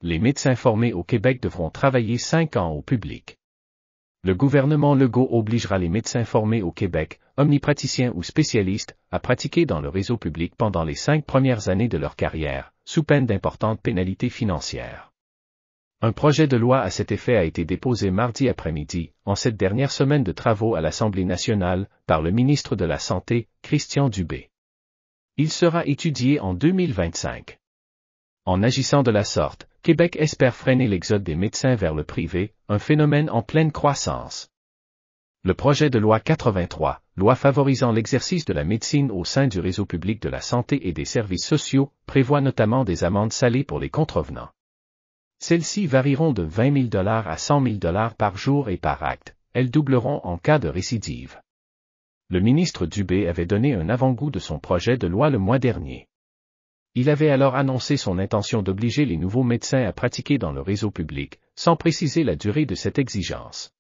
Les médecins formés au Québec devront travailler 5 ans au public. Le gouvernement Legault obligera les médecins formés au Québec, omnipraticiens ou spécialistes, à pratiquer dans le réseau public pendant les 5 premières années de leur carrière, sous peine d'importantes pénalités financières. Un projet de loi à cet effet a été déposé mardi après-midi, en cette dernière semaine de travaux à l'Assemblée nationale, par le ministre de la Santé, Christian Dubé. Il sera étudié en 2025. En agissant de la sorte, Québec espère freiner l'exode des médecins vers le privé, un phénomène en pleine croissance. Le projet de loi 83, loi favorisant l'exercice de la médecine au sein du réseau public de la santé et des services sociaux, prévoit notamment des amendes salées pour les contrevenants. Celles-ci varieront de 20 000 $ à 100 000 $ par jour et par acte, elles doubleront en cas de récidive. Le ministre Dubé avait donné un avant-goût de son projet de loi le mois dernier. Il avait alors annoncé son intention d'obliger les nouveaux médecins à pratiquer dans le réseau public, sans préciser la durée de cette exigence.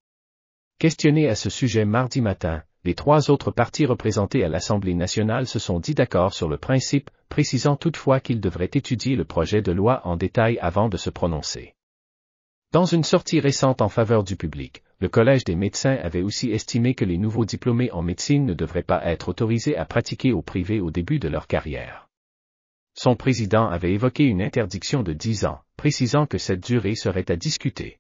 Questionnés à ce sujet mardi matin, les 3 autres partis représentés à l'Assemblée nationale se sont dit d'accord sur le principe, précisant toutefois qu'ils devraient étudier le projet de loi en détail avant de se prononcer. Dans une sortie récente en faveur du public, le Collège des médecins avait aussi estimé que les nouveaux diplômés en médecine ne devraient pas être autorisés à pratiquer au privé au début de leur carrière. Son président avait évoqué une interdiction de 10 ans, précisant que cette durée serait à discuter.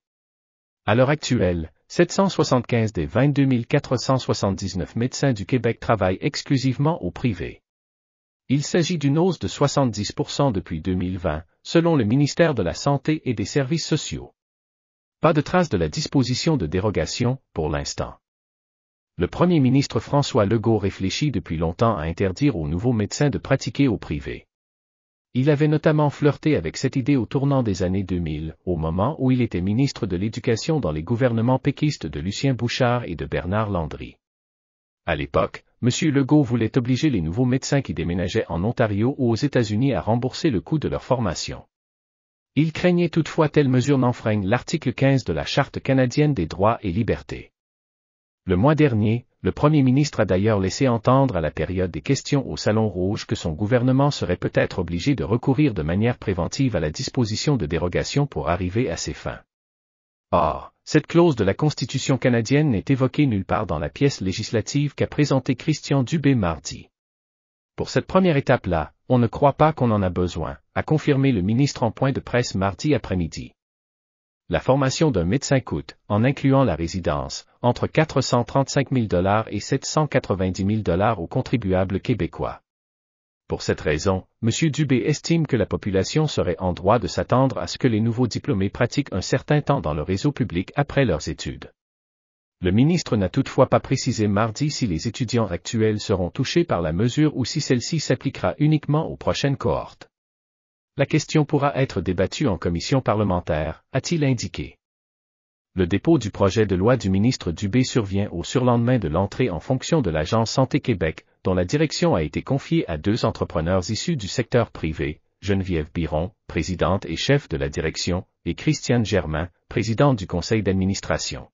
À l'heure actuelle, 775 des 22 479 médecins du Québec travaillent exclusivement au privé. Il s'agit d'une hausse de 70% depuis 2020, selon le ministère de la Santé et des Services sociaux. Pas de trace de la disposition de dérogation, pour l'instant. Le premier ministre François Legault réfléchit depuis longtemps à interdire aux nouveaux médecins de pratiquer au privé. Il avait notamment flirté avec cette idée au tournant des années 2000, au moment où il était ministre de l'Éducation dans les gouvernements péquistes de Lucien Bouchard et de Bernard Landry. À l'époque, M. Legault voulait obliger les nouveaux médecins qui déménageaient en Ontario ou aux États-Unis à rembourser le coût de leur formation. Il craignait toutefois telle mesure n'enfreigne l'article 15 de la Charte canadienne des droits et libertés. Le mois dernier, le Premier ministre a d'ailleurs laissé entendre à la période des questions au Salon Rouge que son gouvernement serait peut-être obligé de recourir de manière préventive à la disposition de dérogation pour arriver à ses fins. Or, cette clause de la Constitution canadienne n'est évoquée nulle part dans la pièce législative qu'a présentée Christian Dubé mardi. Pour cette première étape-là, on ne croit pas qu'on en a besoin, a confirmé le ministre en point de presse mardi après-midi. La formation d'un médecin coûte, en incluant la résidence, entre 435 000 $ et 790 000 $ aux contribuables québécois. Pour cette raison, M. Dubé estime que la population serait en droit de s'attendre à ce que les nouveaux diplômés pratiquent un certain temps dans le réseau public après leurs études. Le ministre n'a toutefois pas précisé mardi si les étudiants actuels seront touchés par la mesure ou si celle-ci s'appliquera uniquement aux prochaines cohortes. La question pourra être débattue en commission parlementaire, a-t-il indiqué. Le dépôt du projet de loi du ministre Dubé survient au surlendemain de l'entrée en fonction de l'Agence Santé Québec, dont la direction a été confiée à 2 entrepreneurs issus du secteur privé, Geneviève Biron, présidente et chef de la direction, et Christiane Germain, présidente du conseil d'administration.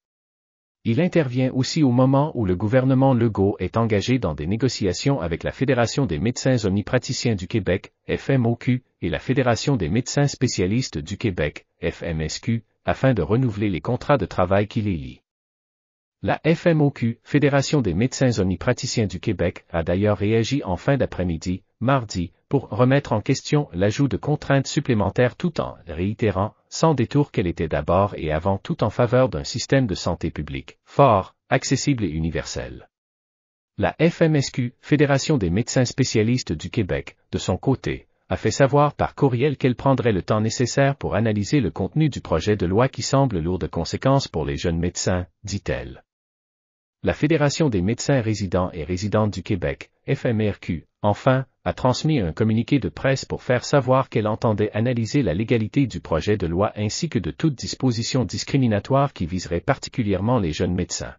Il intervient aussi au moment où le gouvernement Legault est engagé dans des négociations avec la Fédération des médecins omnipraticiens du Québec, FMOQ, et la Fédération des médecins spécialistes du Québec, FMSQ, afin de renouveler les contrats de travail qui les lient. La FMOQ, Fédération des médecins omnipraticiens du Québec, a d'ailleurs réagi en fin d'après-midi, mardi, pour remettre en question l'ajout de contraintes supplémentaires tout en réitérant, sans détour qu'elle était d'abord et avant tout en faveur d'un système de santé publique, fort, accessible et universel. La FMSQ, Fédération des médecins spécialistes du Québec, de son côté, a fait savoir par courriel qu'elle prendrait le temps nécessaire pour analyser le contenu du projet de loi qui semble lourd de conséquences pour les jeunes médecins, dit-elle. La Fédération des médecins résidents et résidentes du Québec, FMRQ, enfin, a transmis un communiqué de presse pour faire savoir qu'elle entendait analyser la légalité du projet de loi ainsi que de toute disposition discriminatoire qui viserait particulièrement les jeunes médecins.